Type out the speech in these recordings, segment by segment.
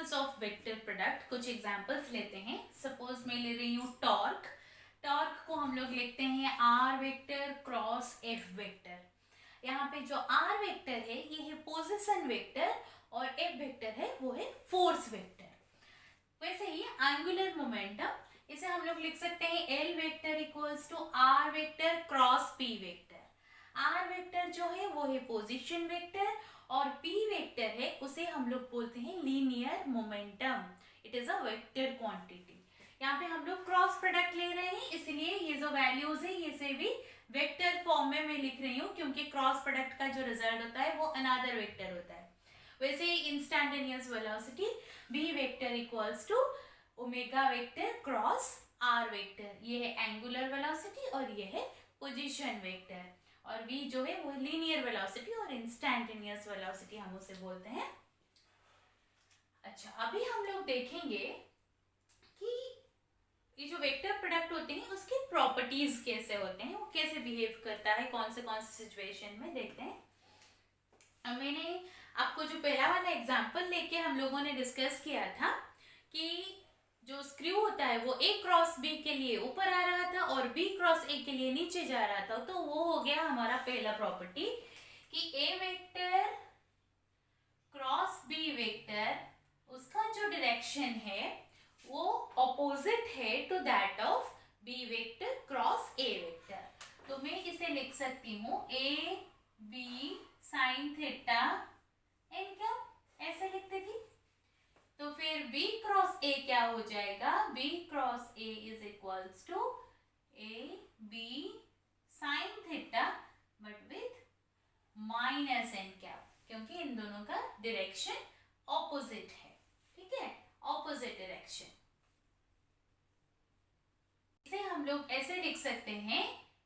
Examples of vector product, कुछ examples लेते हैं। सपोज मैं ले रही हूँ टॉर्क। टॉर्क को हम लोग लिखते हैं R vector cross F vector. यहाँ पे जो आर वेक्टर है ये है पोजीशन वेक्टर और एफ वेक्टर है वो है फोर्स वेक्टर। वैसे ही एंगुलर मोमेंटम इसे हम लोग लिख सकते हैं L vector equals to R vector cross P vector. R vector जो है वो है पोजीशन वेक्टर और पी वेक्टर है उसे हम लोग बोलते हैं linear momentum. It is a vector quantity. यहाँ पे हम लोग क्रॉस प्रोडक्ट ले रहे हैं इसलिए ये जो वैल्यूज है ये से भी वेक्टर फॉर्म में मैं लिख रही हूँ क्योंकि क्रॉस प्रोडक्ट का जो रिजल्ट होता है वो अनदर वेक्टर होता है। वैसे ही instantaneous velocity B vector equals to omega vector cross R vector. ये है एंगुलर वेलोसिटी और ये है पोजीशन वेक्टर और v जो है वो लीनियर वेलोसिटी और इंस्टैंटेनियस वेलोसिटी हम उसे बोलते हैं। अच्छा, अभी हम लोग देखेंगे कि ये जो वेक्टर प्रोडक्ट होते हैं उसके प्रॉपर्टीज कैसे होते हैं, वो कैसे बिहेव करता है, कौन से सिचुएशन में देखते हैं। अब मैंने आपको जो पहला वाला एग्जांपल लेके हम लोगों ने डिस्कस किया था कि जो स्क्रू होता है वो ए क्रॉस बी के लिए ऊपर आ रहा था और बी क्रॉस ए के लिए नीचे जा रहा था, तो वो हो गया हमारा पहला प्रॉपर्टी कि A vector cross B vector उसका जो डायरेक्शन है वो ऑपोजिट है to that of B vector cross A vector. तो मैं इसे लिख सकती हूँ A B sine theta N क्या ऐसे लिखते थी। तो फिर b क्रॉस a क्या हो जाएगा, b cross a is equals to a b sine theta but with minus N cap, क्योंकि इन दोनों का डायरेक्शन ऑपोजिट है। ठीक है, ऑपोजिट डायरेक्शन। इसे हम लोग ऐसे लिख सकते हैं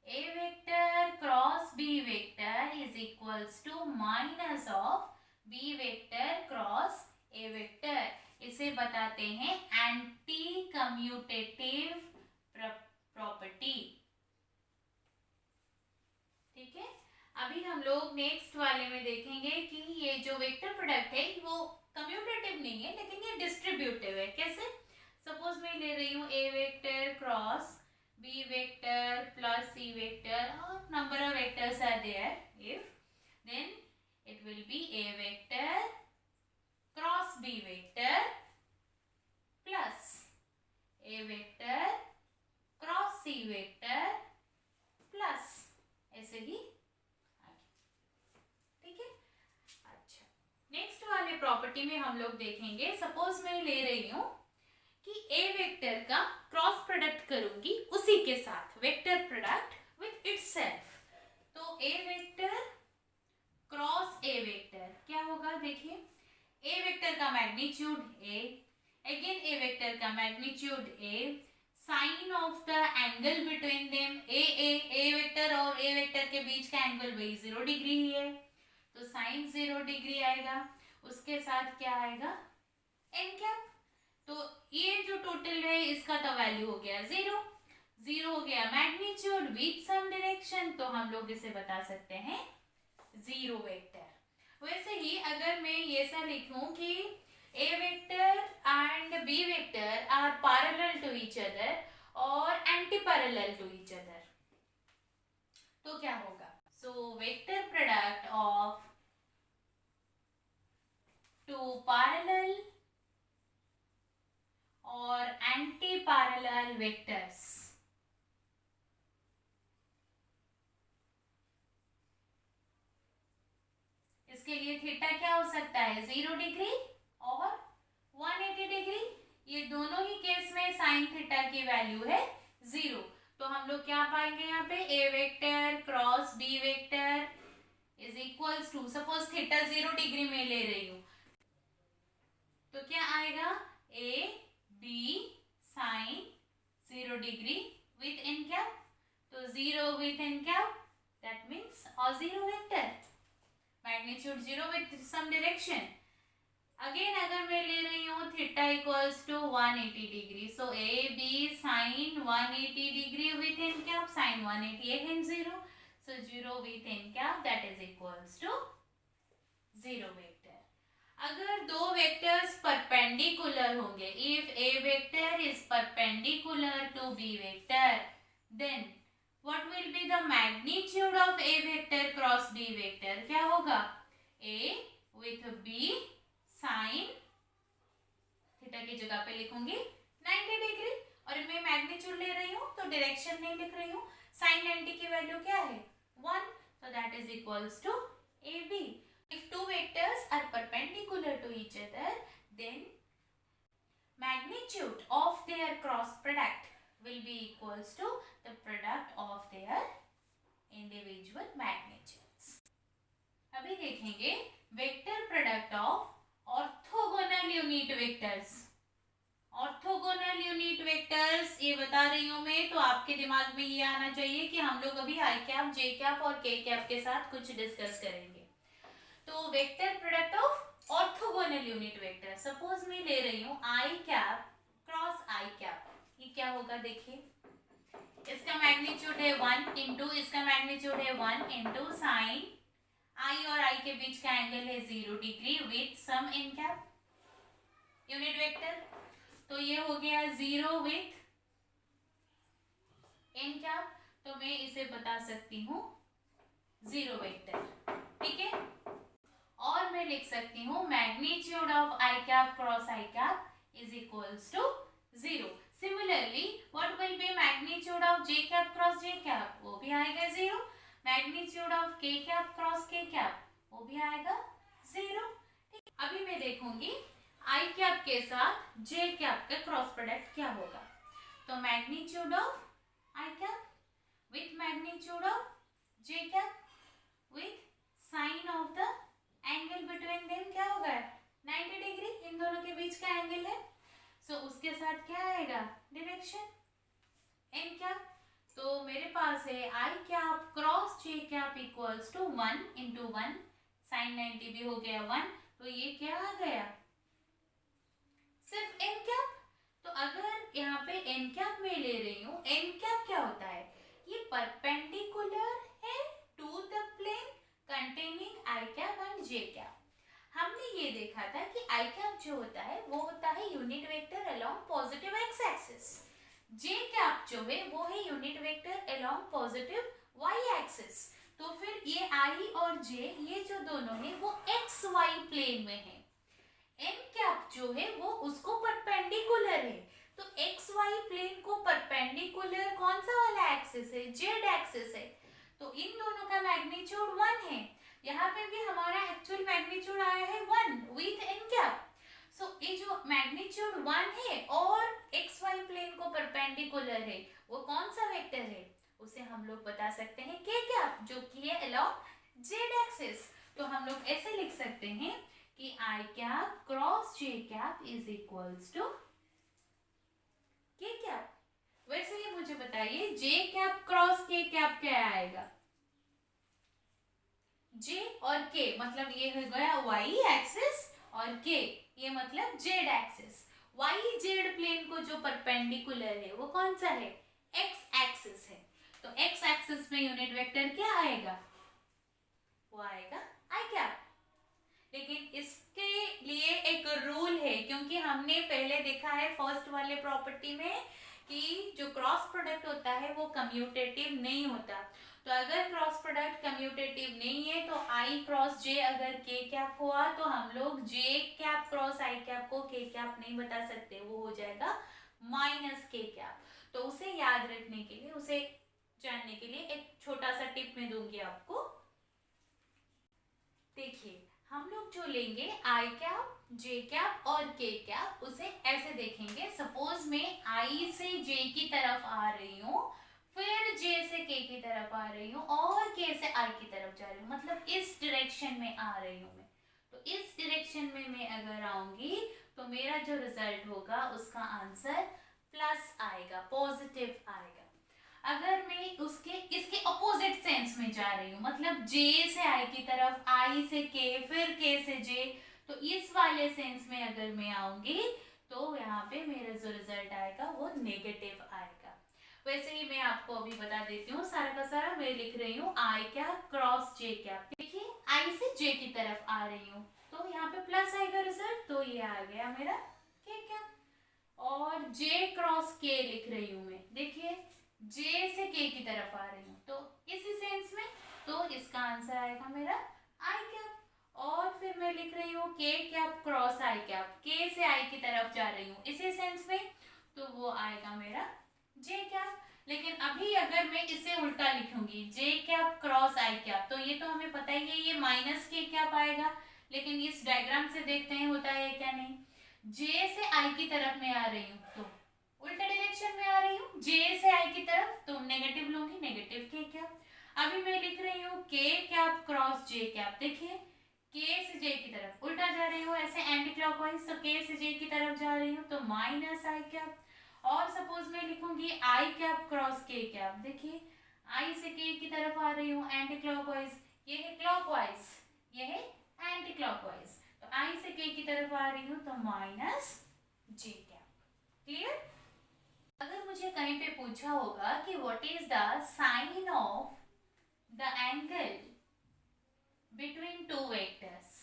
a vector cross b vector is equals to minus of b vector cross a vector. इसे बताते हैं एंटी कम्यूटेटिव प्रॉपर्टी। ठीक है, अभी हम लोग नेक्स्ट वाले में देखेंगे कि ये जो वेक्टर प्रोडक्ट है वो कम्यूटेटिव नहीं है लेकिन ये डिस्ट्रीब्यूटिव है। कैसे? सपोज मैं ले रही हूँ a vector cross b vector plus c vector और number of vectors are there, if then it will be a vector cross b vector plus a vector cross c vector plus ऐसे ही आगे। ठीक है, अच्छा नेक्स्ट वाले property में हम लोग देखेंगे। सपोज मैं ले रही हूँ कि a वेक्टर का क्रॉस प्रोडक्ट करूंगी उसी के साथ, वेक्टर प्रोडक्ट विथ इटसेल्फ। तो a vector cross A vector क्या होगा, देखिए ए वेक्टर का magnitude A, again A vector का magnitude A, sine of the angle between them A vector और ए वेक्टर के बीच का एंगल वही 0 डिग्री ही है तो साइन 0 डिग्री आएगा। उसके साथ क्या आएगा, एन कैप। तो ये जो टोटल है इसका तो वैल्यू हो गया 0, 0 हो गया मैग्नीट्यूड विथ सम डायरेक्शन, तो हम लोग इसे बता सकते हैं जीरो वेक्टर। वैसे ही अगर मैं ये ऐसा लिखूं कि A vector and B vector are parallel to each other और antiparallel to each other, तो क्या होगा। So vector product of two parallel और एंटी पैरेलल वेक्टर्स, इसके लिए थीटा क्या हो सकता है, 0 डिग्री और 180 डिग्री। ये दोनों ही केस में साइन थीटा की वैल्यू है 0। तो हम लोग क्या पाएंगे यहाँ पे, A vector cross B vector is equals to, suppose theta 0 degree में ले रही हूँ तो क्या आएगा, A B sine 0 degree with N cap, तो 0 with N cap that means zero vector, magnitude 0 with some direction. Again अगर मैं ले रही हूँ theta equals to 180 degree, so A B sine 180 degree with N cap, sine 180 again 0, so 0 with N cap that is equals to 0 vector. अगर दो vectors perpendicular होंगे, if A vector is perpendicular to B vector, then what will be the magnitude of A vector cross B vector? क्या होगा? A with B sine theta की जगह पे लिखूंगी 90 degree, और मैं मैग्नीट्यूड ले रही हूँ तो डायरेक्शन नहीं लिख रही हूँ। साइन 90 की वैल्यू क्या है? 1, so that is equals to AB. If two vectors are perpendicular to each other, then magnitude of their cross product will be equals to the product of their individual magnitudes. अभी देखेंगे vector product of orthogonal unit vectors. Orthogonal unit vectors ये बता रही हूँ मैं, तो आपके दिमाग में ये आना चाहिए कि हम लोग अभी आई कैप, जे कैप और के कैप के साथ कुछ डिस्कस करेंगे। तो vector product of orthogonal unit vector, suppose मैं ले रही हूँ I cap cross I cap, ये क्या होगा? देखिए, इसका मैग्नीट्यूड है 1 इंटू, इसका मैग्नीट्यूड है 1 इंटू साइन आई और आई के बीच का एंगल है 0 degree with some N cap unit vector, तो ये हो गया 0 विथ एन कैप, तो मैं इसे बता सकती हूँ 0 वेक्टर, ठीक है। और मैं लिख सकती हूँ magnitude of I cap cross I cap is equals to 0। Similarly what will be magnitude of J cap cross J cap? वो भी आएगा 0। Magnitude of K cap cross K cap, वो भी आएगा 0। अभी मैं देखूंगी आई कैप के साथ जे कैप का क्रॉस प्रोडक्ट क्या होगा। तो magnitude of I cap with magnitude of J cap with sine of the angle between them क्या होगा? 90 डिग्री, इन दोनों के बीच का एंगल है। सो उसके साथ क्या आएगा? Direction N cap. तो मेरे पास है I cap cross J cap equals to 1 into 1, sine 90 भी हो गया 1, तो ये क्या आ गया? सिर्फ एन कैप। तो अगर यहाँ पे एन कैप में ले रही हूँ, एन कैप क्या होता है? ये परपेंडिकुलर है to the plane containing I cap and J cap. हमने ये देखा था कि आई कैप जो होता है वो होता है unit vector along positive X axis, J cap जो है वो है unit vector along positive Y axis. तो फिर ये आई और जे, ये जो दोनों है वो एक्स वाई प्लेन में है। एन कैप जो है वो उसको परपेंडिकुलर है, तो एक्स वाई प्लेन को परपेंडिकुलर कौन सा वाला एक्सिस है? जेड एक्सिस है। तो इन दोनों का मैग्नीट्यूड 1 है। यहाँ पे भी हमारा एक्चुअल मैग्नीट्यूड आया है 1 विथ एन कैप। सो ये जो मैग्नीट्यूड 1 है और एक्स वाई प्लेन को परपेंडिकुलर है, वो कौन सा वेक्टर है? उसे हम लोग बता सकते हैं के कैप, जो कि है अलोंग जेड एक्सिस। तो हम लोग ऐसे लिख सकते हैं कि I cap cross J cap is equals to K cap. वैसे ही मुझे बताइए J cap cross K cap क्या आएगा? जे और के मतलब ये हो गया वाई एक्सिस, और के ये मतलब Z axis. Y Z plane को जो परपेंडिकुलर है वो कौन सा है? एक्स एक्सिस है। तो एक्स एक्सिस में यूनिट वेक्टर क्या आएगा? वो आएगा आई कैप। लेकिन इसके लिए एक रूल है, क्योंकि हमने पहले देखा है फर्स्ट वाले प्रॉपर्टी में कि जो क्रॉस प्रोडक्ट होता है वो कम्यूटेटिव नहीं होता। तो अगर क्रॉस प्रोडक्ट कम्यूटेटिव नहीं है तो आई क्रॉस जे अगर के कैप हुआ तो हम लोग जे कैप क्रॉस आई कैप को के कैप नहीं बता सकते, वो हो जाएगा माइनस के कैप। तो उसे याद रखने के लिए, उसे जानने के लिए एक छोटा सा टिप मैं दूंगी आपको। देखिए, हम लोग जो लेंगे आई कैप, जे कैप और के कैप, उसे ऐसे देखेंगे। सपोज मैं आई से जे की तरफ आ रही हूँ, फिर जे से के की तरफ आ रही हूँ और के से आई की तरफ जा रही हूँ, मतलब इस डायरेक्शन में आ रही हूँ मैं। तो इस डायरेक्शन में मैं अगर आऊंगी तो मेरा जो रिजल्ट होगा उसका आंसर प्लस आएगा, पॉजिटिव आएगा। अगर मैं उसके इसके अपोजिट सेंस में जा रही हूँ, मतलब जे से आई की तरफ, आई से के, फिर के से जे, तो इस वाले सेंस में अगर मैं आऊंगी तो यहाँ पे मेरा जो रिजल्ट आएगा वो नेगेटिव आएगा। वैसे ही मैं आपको अभी बता देती हूँ, सारा का सारा मैं लिख रही हूँ I cap cross J cap. देखिए, आई से जे की तरफ आ रही हूँ तो यहाँ पे प्लस आएगा रिजल्ट, तो ये आ गया मेरा के कैप। और जे क्रॉस के लिख रही हूँ मैं, देखिए जे से के की तरफ आ रही हूँ, तो इसी सेंस में, तो इसका आंसर आएगा मेरा आई कैप। और फिर मैं लिख रही हूँ के कैप क्रॉस आई कैप, के से आई की तरफ जा रही हूँ इसी सेंस में, तो वो आएगा मेरा जे कैप। लेकिन अभी अगर मैं इसे उल्टा लिखूंगी जे कैप क्रॉस आई कैप, तो ये तो हमें पता ही है ये माइनस के कैप आएगा, लेकिन इस डायग्राम से देखते हैं होता है क्या नहीं। जे से आई की तरफ मैं आ रही हूँ तो उल्टा डायरेक्शन में आ रही हूँ, जे से आई की तरफ तो नेगेटिव लूंगी, नेगेटिव के कैप। अभी मैं लिख रही हूँ के कैप क्रॉस जे कैप, देखिए के से जे की तरफ उल्टा जा रही हूँ ऐसे एंटी क्लॉकवाइज, तो के से जे की तरफ जा रही हूँ तो माइनस आई कैप। और सपोज मैं लिखूंगी आई कैप क्रॉस के कैप, देखिए आई से के की तरफ आ रही हूँ एंटी क्लॉकवाइज, ये है क्लॉकवाइज, ये है एंटी क्लॉकवाइज, तो आई से के की तरफ आ रही हूँ तो माइनस जे कैप। क्लियर? अगर मुझे कहीं पे पूछा होगा कि what is the sine of the angle between two vectors,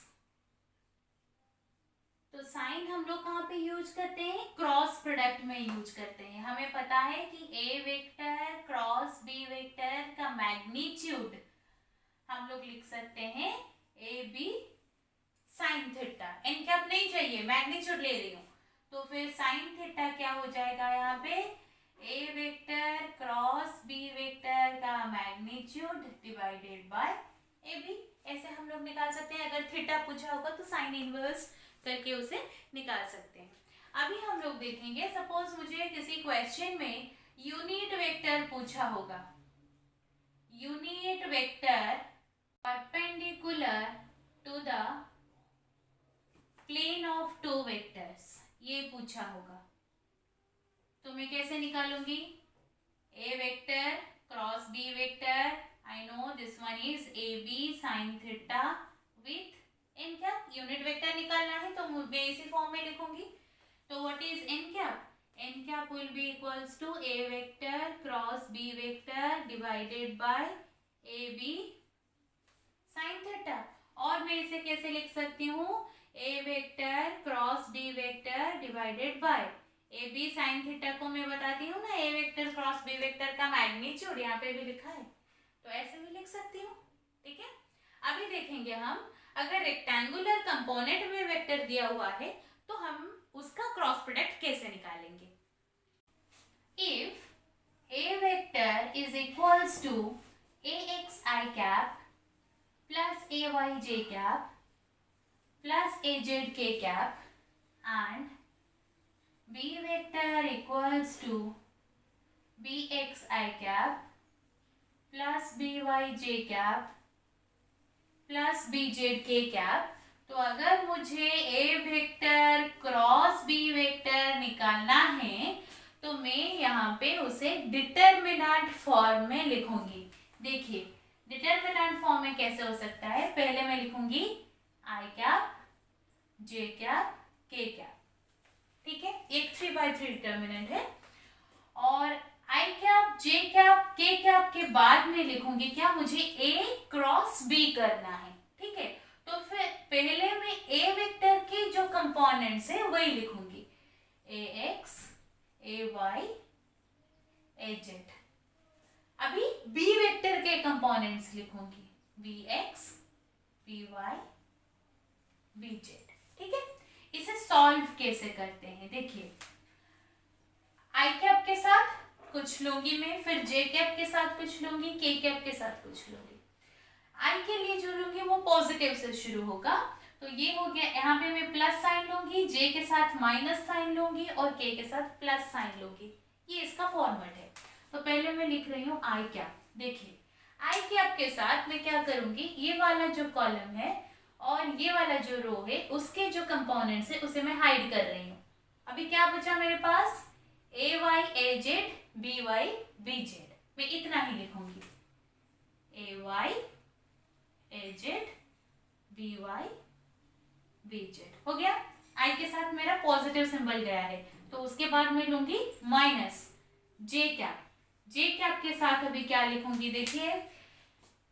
तो साइन हम लोग कहाँ पे यूज करते हैं, क्रॉस प्रोडक्ट में यूज करते हैं। हमें पता है कि A vector cross B vector का मैग्नीट्यूड हम लोग लिख सकते हैं A B sine theta, N cap नहीं चाहिए, मैग्नीट्यूड ले रही हूँ, तो फिर साइन थीटा क्या हो जाएगा यहाँ पे, A vector cross B vector का magnitude divided by A B. ऐसे हम लोग निकाल सकते हैं, अगर थीटा पूछा होगा तो साइन इनवर्स करके उसे निकाल सकते हैं। अभी हम लोग देखेंगे, सपोज मुझे किसी क्वेश्चन में यूनिट वेक्टर पूछा होगा, unit vector perpendicular to the plane of two vectors, ये पूछा होगा, तो मैं कैसे निकालूंगी, A vector cross B vector, I know this one is A B sine theta with N cap, unit vector निकालना है तो मैं इसी फॉर्म में लिखूंगी, तो what is N cap, N cap will be equals to A vector cross B vector divided by A B sine theta. और मैं इसे कैसे लिख सकती हूँ, A vector cross B vector divided by A B sine theta को मैं बताती हूँ ना, A vector cross B vector का मैग्नीट्यूड यहाँ पे भी लिखा है, तो ऐसे भी लिख सकती हूँ। ठीक है, अभी देखेंगे हम, अगर रेक्टेंगुलर कंपोनेंट में वेक्टर दिया हुआ है तो हम उसका क्रॉस प्रोडक्ट कैसे निकालेंगे। If A vector is equals to A X I cap plus A Y J cap plus A Z K cap and B vector equals to B X I cap plus B Y J cap plus B Z K cap, तो अगर मुझे A vector cross B vector निकालना है तो मैं यहाँ पे उसे डिटरमिनेंट फॉर्म में लिखूंगी। देखिए डिटरमिनेंट फॉर्म में कैसे हो सकता है, पहले मैं लिखूंगी आई कैप जे कैप के कैप, ठीक है, एक 3/3 डिटरमिनेंट है, और आई कैप जे कैप के कैप के बाद में लिखूंगी क्या, मुझे ए क्रॉस बी करना है। ठीक है, तो फिर पहले मैं ए वेक्टर के जो कंपोनेंट्स है वही लिखूंगी, A X A Y A Z. अभी बी वेक्टर के कंपोनेंट्स लिखूंगी, B X B Y B Z. ठीक है, इसे सॉल्व कैसे करते हैं, देखिए आई कैप के साथ कुछ लूंगी मैं, फिर जे कैप के साथ कुछ लूंगी, के कैप के साथ कुछ लूंगी। आई के लिए जो लूंगी वो पॉजिटिव से शुरू होगा, तो ये हो गया, यहाँ पे मैं प्लस साइन लूंगी, जे के साथ माइनस साइन लूंगी और के के साथ प्लस साइन लूंगी, ये इसका फॉर्मेट है। तो पहले मैं लिख रही हूँ आई कैप, देखिए आई कैप के साथ मैं क्या करूंगी, ये वाला जो कॉलम है और ये वाला जो रो है उसके जो कंपोनेंट्स है उसे मैं हाइड कर रही हूँ। अभी क्या बचा मेरे पास, A Y A Z B Y B Z, मैं इतना ही लिखूंगी, A Y A Z B Y B Z, हो गया। आई के साथ मेरा पॉजिटिव सिंबल गया है, तो उसके बाद मैं लूंगी माइनस जे कैप, जे कैप के साथ अभी क्या लिखूंगी, देखिए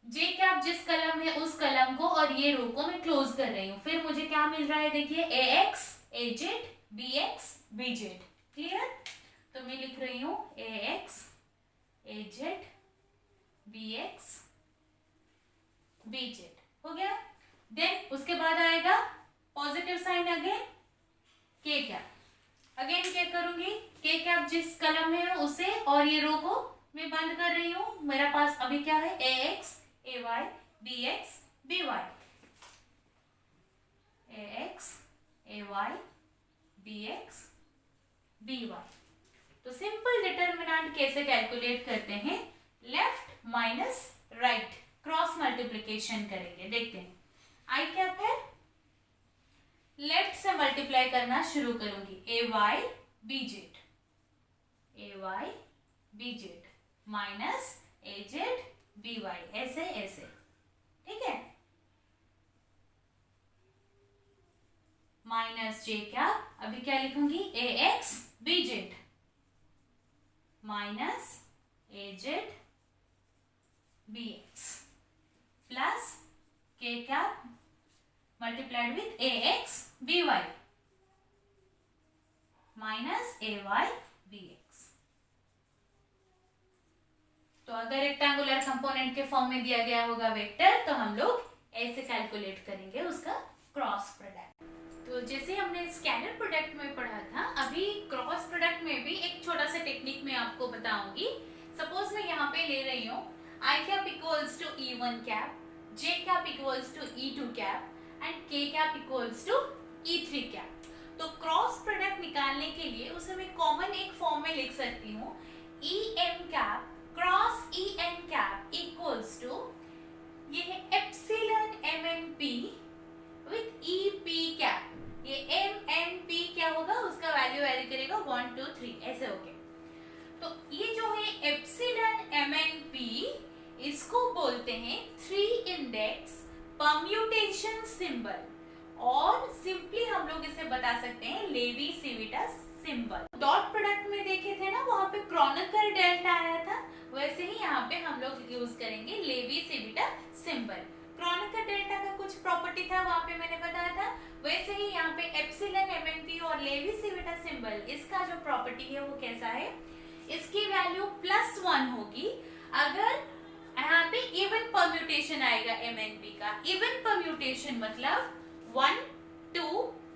जे कैप कैप जिस कलम है उस कलम को और ये रो को मैं क्लोज कर रही हूँ। फिर मुझे क्या मिल रहा है, देखिए ax az bx bz। Clear? तो मैं लिख रही हूँ ax az bx bz। हो गया। देन उसके बाद आएगा पॉजिटिव साइन अगेन के कैप। अगेन क्या करूंगी, के कैप जिस कलम है उसे और ये रो को मैं बंद कर रही हूँ। मेरा पास अभी क्या है, ax ay bx by ax ay bx by। तो सिंपल डिटर्मिनेंट कैसे कैलकुलेट करते हैं, left minus right cross multiplication करेंगे। देखते हैं आई कैप है, लेफ्ट से मल्टीप्लाई करना शुरू करूंगी, ay bz minus az by, ऐसे ऐसे। ठीक है, माइनस जे क्या, अभी क्या लिखूंगी, ax bz minus az bx plus K cap multiplied with ax by minus ay bx। तो अगर रेक्टेंगुलर कंपोनेंट के फॉर्म में दिया गया होगा वेक्टर, तो हम लोग ऐसे कैलकुलेट करेंगे उसका क्रॉस प्रोडक्ट। तो जैसे हमने स्कैलर प्रोडक्ट में पढ़ा था, अभी क्रॉस प्रोडक्ट में भी एक छोटा सा टेक्निक मैं आपको बताऊंगी। सपोज मैं यहाँ पे ले रही हूँ I cap equals to e1 cap, J cap equals to e2 cap and K cap equals to e3 cap. तो क्रॉस प्रोडक्ट निकालने के लिए उसे मैं कॉमन एक फॉर्म में लिख सकती हूँ, em cap cross en cap equals to, ये है epsilon mmp with ep cap. ये mmp क्या होगा, उसका वैल्यू वेरी करेगा 1 2 3 ऐसे हो गया। तो ये जो है एप्सिलॉन mmp, इसको बोलते हैं 3 इंडेक्स परम्यूटेशन सिंबल, और सिंपली हम लोग इसे बता सकते हैं लेवी-सिविटा सिंबल। डॉट प्रोडक्ट में देखे थे ना, वहां पे क्रोनेकर डेल्टा आया था, वैसे ही यहाँ पे हम लोग यूज करेंगे लेवी-सिविटा सिंबल। क्रोनेकर डेल्टा का कुछ प्रॉपर्टी था, वहां पे मैंने बताया था, वैसे ही यहाँ पे एप्सिलॉन mmp और लेवी-सिविटा सिंबल, इसका जो प्रॉपर्टी है वो कैसा है, इसकी वैल्यू +1 होगी अगर यहाँ पे इवन परम्यूटेशन आएगा mmp का। इवन परम्यूटेशन मतलब 1 2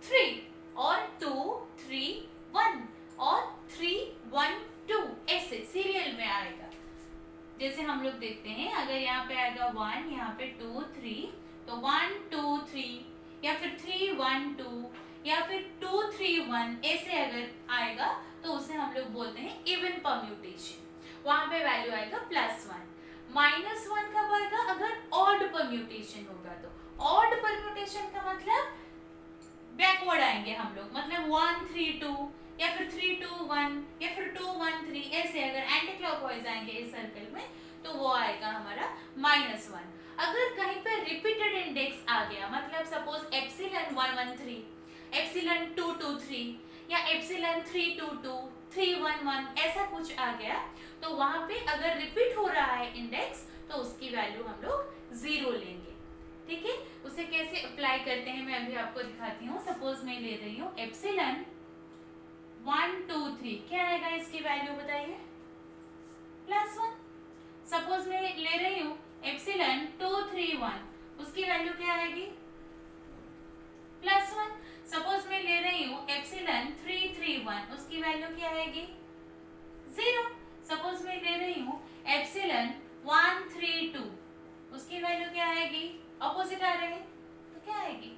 3 और 2 3 1 और 3 1 2 ऐसे सीरियल में आएगा। जैसे हम लोग देखते हैं, अगर यहाँ पे आएगा 1, यहाँ पे 2 3, तो 1 2 3 या फिर 3 1 2 या फिर 2 3 1 ऐसे अगर आएगा तो उसे हम लोग बोलते हैं इवन परम्यूटेशन। वहां पे वैल्यू आएगा +1। -1 कब आएगा, अगर ऑड परम्यूटेशन होगा। तो ऑड परम्यूटेशन का मतलब बैकवर्ड आएंगे हम लोग, मतलब 1 3 2 या फिर 3 2 1 या फिर 2 1 3 ऐसे अगर एंटी क्लॉकवाइज आएंगे इस सर्कल में, तो वो आएगा हमारा -1। अगर कहीं पे रिपीटेड इंडेक्स आ गया, मतलब सपोज एप्सिलॉन 1 1 3, एप्सिलॉन 2 2 3 या एप्सिलॉन 3 2 2 3 1 1 ऐसा कुछ आ गया, तो वहां पे अगर रिपीट हो रहा है इंडेक्स, तो उसकी वैल्यू हम लोग 0 लेंगे। ठीक है, उसे कैसे अप्लाई करते हैं मैं अभी आपको दिखाती हूँ। सपोज मैं ले रही हूँ एप्सिलॉन 1 2 3, क्या आएगा इसकी वैल्यू बताइए, +1। सपोज मैं ले रही हूँ एप्सिलॉन 2 3 1, उसकी वैल्यू क्या आएगी, +1। सपोज मैं ले रही हूँ एप्सिलॉन 3 3 1, उसकी वैल्यू क्या आएगी, 0। सपोज मैं ले रही हूँ एप्सिलॉन 1 3 2, उसकी वैल्यू क्या आएगी, ऑपोजिट आ रहे हैं तो क्या आएगी,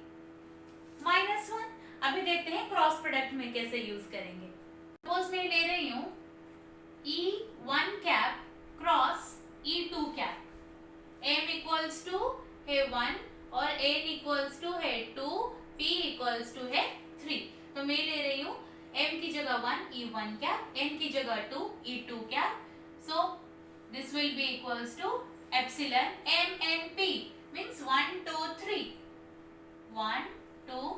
-1। अभी देखते हैं क्रॉस प्रोडक्ट में कैसे यूज करेंगे। सपोज मैं ले रही हूँ e1 cap cross e2 cap, m equals to है 1 और n इक्वल्स टू है 2, p इक्वल्स टू है 3। तो मैं ले रही हूँ m की जगह 1 e1 कैप, n की जगह 2 e2 cap. So this will be equals to epsilon mmp means 1 2 3 1 2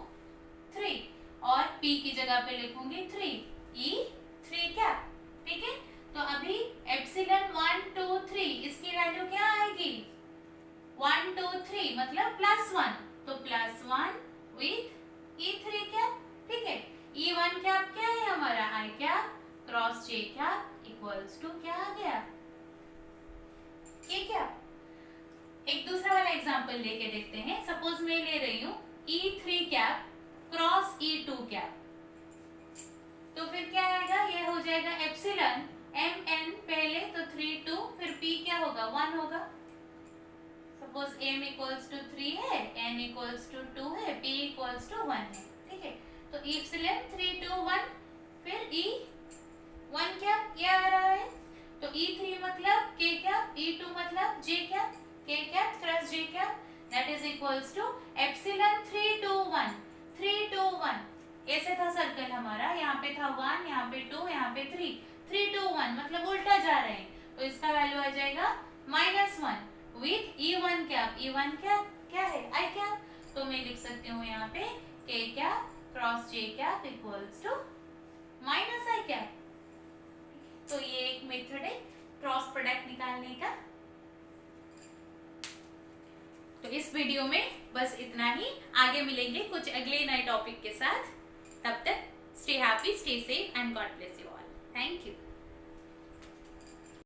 3 और p की जगह पे लिखूंगी 3 e3 कैप। ठीक है, तो अभी एप्सिलॉन 1 2 3 इसकी वैल्यू क्या आएगी, 1 1 2 3 मतलब +1, तो +1 विथ E3 कैप, ठीक है। E1 कैप क्या है हमारा, I cap cross J cap equals to क्या आ गया, K कैप। एक दूसरा वाला एग्जांपल लेके देखते हैं। सपोज मैं ले रही हूँ E3 cap cross E2 cap, तो फिर क्या आएगा, ये हो जाएगा एप्सिलॉन mn पहले तो 3 2, फिर p क्या होगा 1 होगा। सपोज m इक्वल्स टू 3 है, n इक्वल्स टू 2 है, p इक्वल्स टू 1 है, ठीक है। तो एप्सिलॉन 3 2 1, फिर e 1 क्या ये आ रहा है, तो E3 मतलब K कैप, E2 मतलब J cap, K cap cross J cap, that is equals to epsilon 3 2 1 3 2 1। ऐसे था सर्कल हमारा, यहाँ पे था 1, यहाँ पे 2, यहाँ पे 3 3 2 1 मतलब उल्टा जा रहे हैं, तो इसका वैल्यू आ जाएगा -1 with E1 cap. E1 cap क्या है, I कैप, तो मैं लिख सकती हूँ यहाँ पे K cap cross J cap equals to -I cap. तो ये एक मेथड है क्रॉस प्रोडक्ट निकालने का। तो इस वीडियो में बस इतना ही, आगे मिलेंगे कुछ अगले नए टॉपिक के साथ। तब तक stay happy, stay safe and God bless you all. Thank you.